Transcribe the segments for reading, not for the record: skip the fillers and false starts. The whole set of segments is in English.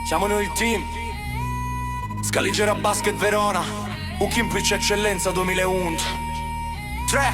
Siamo noi il team Scaligera Basket Verona Ukimplice Eccellenza 2011 3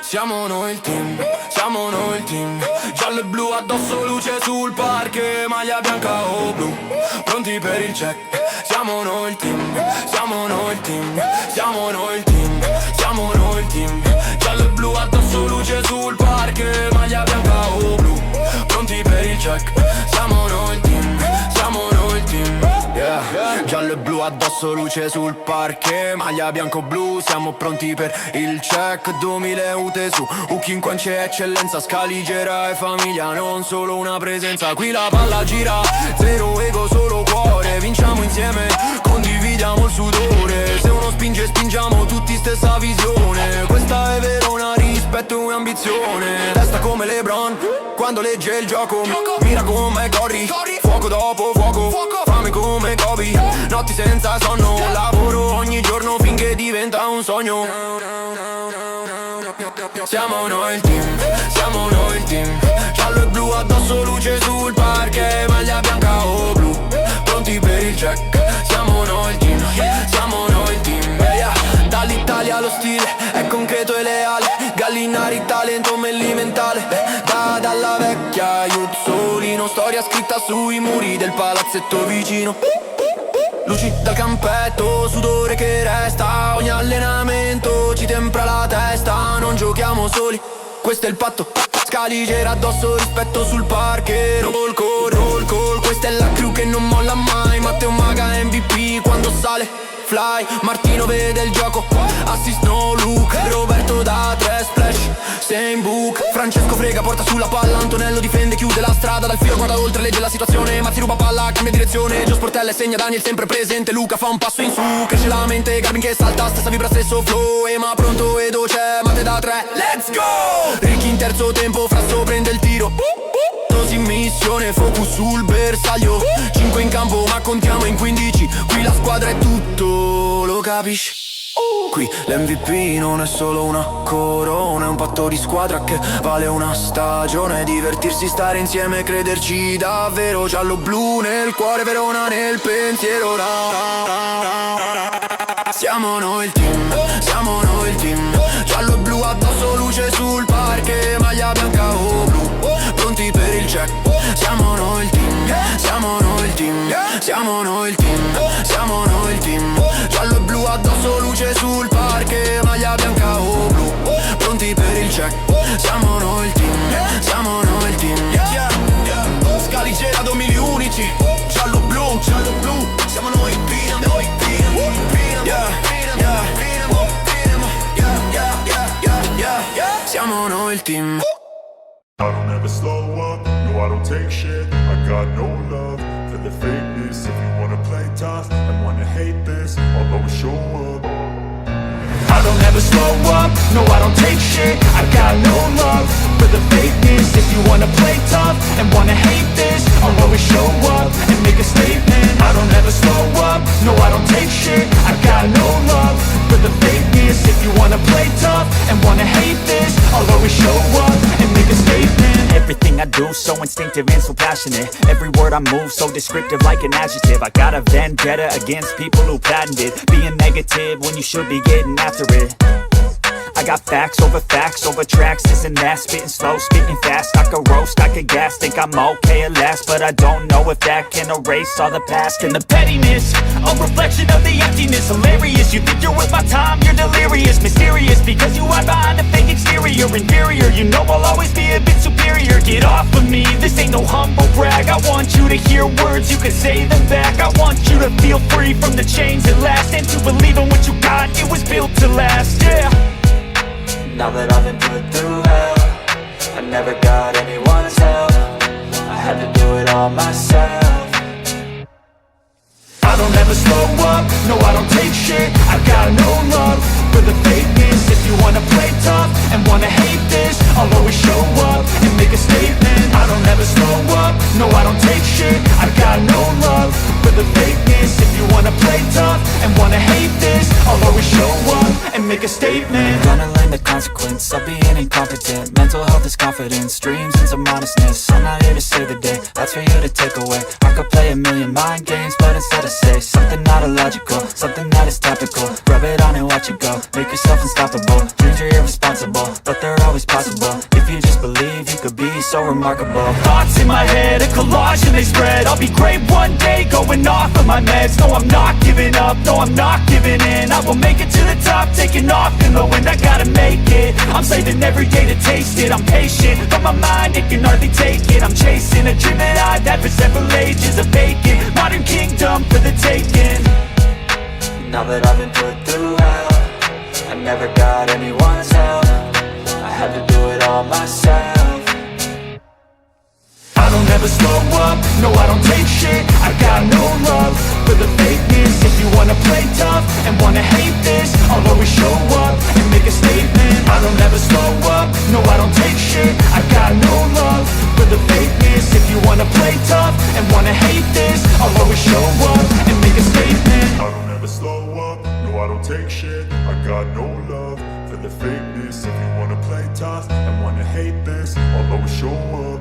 Siamo noi il team, siamo noi il team. Giallo e blu addosso, luce sul parquet, maglia bianca o blu, pronti per il check. Siamo noi il team, siamo noi il team, siamo noi il team, siamo noi il team. Giallo e blu addosso, luce sul parquet, maglia bianca o blu, pronti per il check. Siamo noi il team, siamo noi il team. Yeah. Giallo e blu addosso, luce sul parquet, maglia bianco-blu, siamo pronti per il check. 2000 ute su, Ukinquance Eccellenza, Scaligera e famiglia, non solo una presenza. Qui la palla gira, zero ego, solo cuore. Vinciamo insieme, condividiamo il sudore. Se uno spinge, spingiamo tutti stessa visione. Questa è Verona, rispetto e ambizione. Testa come LeBron, quando legge il gioco. Mira come corri, fuoco dopo fuoco. Fame come Kobe, notti senza sonno. Lavoro ogni giorno finché diventa un sogno. Siamo noi il team, siamo noi il team. Giallo e blu addosso, luce sul parquet, maglia bianca o blu, pronti per il check. Siamo noi il team, siamo noi il team. Dall'Italia lo stile è concreto e leale. Gallinari, talento mellimentale. Dalla vecchia youth solino, storia scritta sui muri del palazzetto vicino. Luci dal campetto, sudore che resta. Ogni allenamento ci tempra la testa. Non giochiamo soli, questo è il patto. Scaligera addosso, rispetto sul parquet. Roll call, questa è la crew che non molla mai. Matteo Magagnotti MVP quando sale. Fly, Martino vede il gioco, assist no look. Roberto da 3 splash, same book. Francesco Frega, porta sulla palla. Antonello difende, chiude la strada. Dal Fior guarda oltre, legge la situazione. Mazzi ruba palla, cambia direzione. Gio Sportella e segna Daniel sempre presente. Luca fa un passo in su, cresce la mente. Garbin che salta, stessa vibra, stesso flow. Ema pronto, Edo c'è, Matteo da 3, let's go! Ricchi in terzo tempo, Frasso prende il tiro. Tosi in missione, focus sul bersaglio. 5 in campo ma contiamo in 15. Qui la squadra è tutto, lo capisci? Qui l'MVP non è solo una corona, è un patto di squadra che vale una stagione. Divertirsi, stare insieme, crederci davvero. Giallo-blu nel cuore, Verona nel pensiero. Siamo noi il team, siamo noi il team. Giallo e blu addosso, luce sul parquet, maglia bianca o blu, pronti per il check. Siamo noi il team, siamo noi il team, siamo noi il team, siamo noi il team. Giallo e blu addosso, luce sul parquet, maglia bianca o blu, pronti per il check. Siamo noi il team, siamo noi il team. Scaligera 2011, giallo blu, siamo noi il team, noi il team, siamo noi il team. I don't ever slow up, no I don't take shit. I got no love for the fakeness. If you wanna play tough and wanna hate this, I'll always show up. I don't ever slow up, no I don't take shit. I got no love for the fakeness. If you wanna play tough and wanna hate this, I'll always show up and make a statement. I don't ever slow up, no I don't take shit. I got no love for the fakeness. If you wanna play tough and wanna hate this, I'll always show up and make a statement. Everything I do so instinctive and so passionate. Every word I move so descriptive like an adjective. I got a vendetta against people who patented being negative when you should be getting after it. I got facts over tracks, this and that. Spitting slow, spitting fast, I could roast, I could gas. Think I'm okay at last, but I don't know if that can erase all the past. And the pettiness, a reflection of the emptiness. Hilarious, you think you're worth my time, you're delirious. Mysterious, because you hide behind a fake exterior. Inferior, you know I'll always be a bit superior. Get off of me, this ain't no humble brag. I want you to hear words, you can say them back. I want you to feel free from the chains at last, and to believe in what you got, it was built to last, yeah. Now that I've been put through hell, I never got anyone's help. I had to do it all myself. I don't ever slow up, no I don't take shit. I got no love for the fakeness. If you wanna play tough and wanna hate this, I'll always show up and make a statement. I don't ever slow up, no I don't take shit. I got no love for the fakeness. If you wanna play tough and wanna hate this, I'll always show up and make a statement. Gonna learn the consequence of being incompetent. Mental health this confidence, dreams and some honestness. I'm not here to save the day, that's for you to take away. I could play a million mind games, but instead I say something not illogical, something that is topical. Rub it on and watch it go, make yourself unstoppable. Dreams are irresponsible, but they're always possible. If you just believe, you could be so remarkable. Thoughts in my head, a collage and they spread. I'll be great one day, going off of my meds. No, I'm not giving up, no, I'm not giving in. I will make it to the top, taking off in the wind. I gotta make it, I'm saving every day to taste it. I'm patient, but my mind, it can hardly take it. I'm chasing a dream that I've had for several ages. A vacant, modern kingdom for the taking. Now that I've been put through hell, I never got anyone's help. I had to do it all myself. I don't ever slow up, no I don't take shit. I got no love for the fakeness. If you wanna play tough and wanna hate this, I'll always show up and make a statement. I don't ever slow up, no I don't take shit. I got no love for the fakeness. If you wanna play tough and wanna hate this, I'll always show up and make a statement. I don't ever slow up, no I don't take shit. I got no love for the fakeness. If you wanna play tough and wanna hate this, I'll always show up.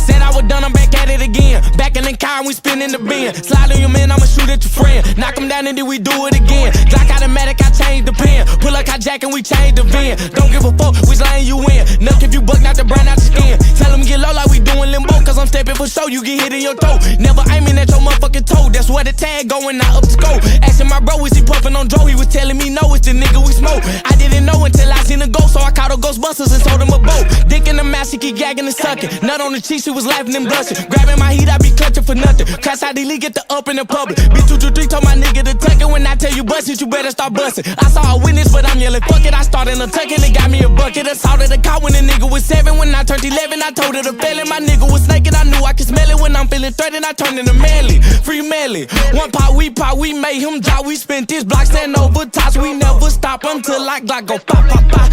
Said I was done, I'm back at it again. Back in the car, we spinning the bin. Slide on your man, I'ma shoot at your friend. Knock him down and then we do it again. Glock automatic, I change the pin. Pull up hijack and we change the VIN. Don't give a fuck which lane you in. Nuck if you buck, not the brown out your skin. Tell him get low like we doing limbo. Cause I'm stepping for show, you get hit in your toe. Never aiming at your motherfucking toe. That's where the tag going, not up the scope. Asking my bro, is he puffing on Dro? He was telling me no, it's the nigga we smoke. I didn't know until I seen a ghost, so I called a Ghostbusters and told him a boat. Dick in the mouth, she keep gagging and sucking. Nut on the cheek, she was laughing and blushing. Grabbing my heat, I be clutching for nothing. Crash out the league, get the up in the public. Bitch 223 told my nigga to tuck it. When I tell you bust it, you better start busting. I saw a witness, but I'm yelling fuck it. I started a tucking, it got me a bucket. Assaulted a car when the nigga was 7. When I turned 11, I told her to fail it. My nigga was naked, I knew I could smell it. When I'm feeling threatened, I turned into manly. Free Melly. One pot, we made him drop. We spent this block, stand over tops. We never stop until I Glock go pop, pop, pop.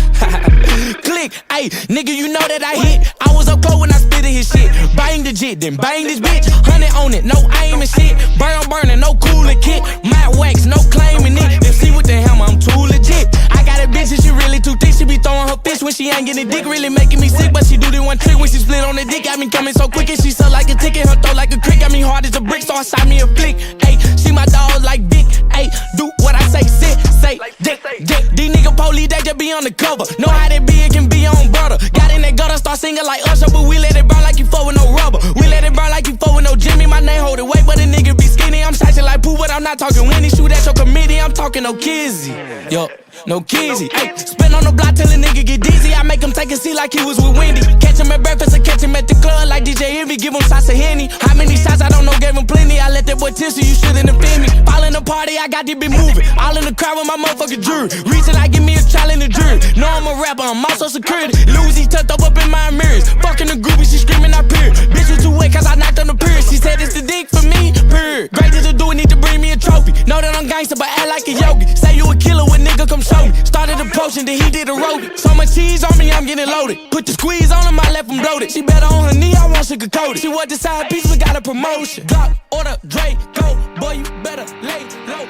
Click, ayy, nigga, you know that I hit. I was up close when I spit his shit. Bang the jit, then bang this bitch. 100 on it, no aim and shit. Burning, no cooler kit. Matte wax, no claiming it. If see with the hammer, I'm too legit. I got a bitch and she really too thick. She be throwing her fist when she ain't getting dick. Really making me sick, but she do the one trick when she split on the dick. Got me coming so quick and she suck like a ticket. Her throat like a crick. Got me hard as a brick, so I shot me a flick. Ayy, she my dog like Vic. Ayy, do what I say, sit, say, dick, dick. These nigga police, they just be on the cover. Know how they be, it can be your own brother. Got in that gutter, start singing like Usher, but we let it burn like you fuck with no rubber. We let it burn like you fuck with no Jimmy. My name hold it weight, but a nigga be skinny. I'm shitey like poo, but I'm not talking Winnie. Shoot at your committee, I'm talking no kizzy. Yo, no kizzy. Ayy, spin on the block till a nigga get dizzy. I make him take a seat like he was with Wendy. Catch him at breakfast or catch him at the club like DJ Envy. Give him shots of Henny. How many shots I don't know, gave him plenty. I let that boy tissue, you shouldn't offend me. Fall in the party, I got this bitch moving. All in the crowd with my motherfucking jury. Reaching like give me a trial in the jury. No, I'm a rapper, I'm also security. Lucy tucked up in my mirrors. Fucking the groupie, she screaming I period. Bitch was too wet cause I knocked on the period. She said it's the dick for me, period. Great to do it, need to bring me a trophy. Know that I'm gangster, but act like a yogi. Say you a killer, when nigga come show me. Started approaching, then he did a roadie. So much cheese on me, I'm getting loaded. Put the squeeze on him, I left him bloated. She better on her knee, I want sugar-coated. She want the side piece, we got a promotion. Glock, order, Dre, go. Boy, you better lay low.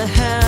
the hell